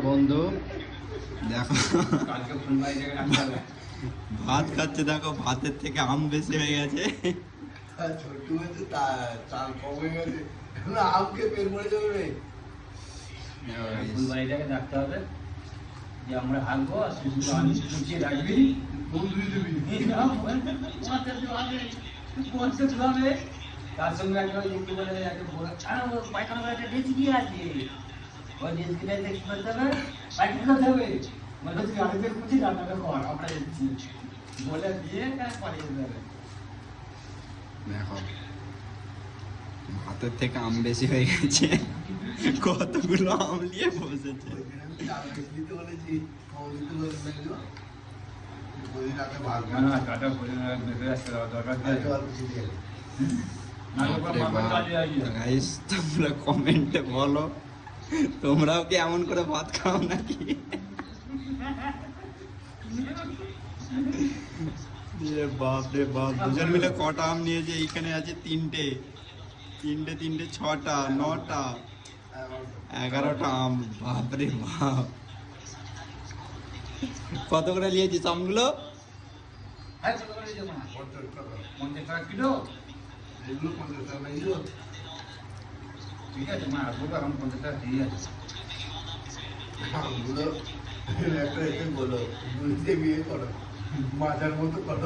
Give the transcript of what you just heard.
বন্ধু দেখো ভাত খাচ্ছে, দেখো ভাতের থেকে আম বেশি হয়ে গেছে। ছোট্টু হয়েছে চাল কম হয়ে গেছে, আমকে পেট ভরে যাবে। ফুলবাড়িটাকে ডাকতে হবে যে আমরা হাঁকবো আর শুধু আমি গুছিয়ে রাখবি তার সঙ্গে একটা একটু বলে পায়খানা করে একটা ডেচি দিয়ে আছে, ওই ডেচি কিনে কি করতে হবে, পায়খানা করতে হবে, মানে হচ্ছে আরেকদের খুঁজি রান্নাটা কর আমরা যাচ্ছি বলে দিয়ে পাঠিয়ে যেতে হবে। দেখো ভাতের থেকে আম বেশি হয়ে গেছে, কতগুলো আম নিয়ে বসেছে। গাইস তোমরা কমেন্টে বলো, তোমরাও কি এমন করে ভাত খাও নাকি? বাপ রে বাপ, দুজন মিলে কটা আম নিয়েছে? এইখানে আছে তিনটে, 6টা 9টা 11টা আম। বাপ রে বাপ, কত করে নিয়েছিস আমগুলো? কিলো ঠিক আছে, মা আসবো এখন 50 টাকা দিয়ে আছে। আমগুলো একটা এসে বলো, বিয়ে করো, মাজার মতো করো।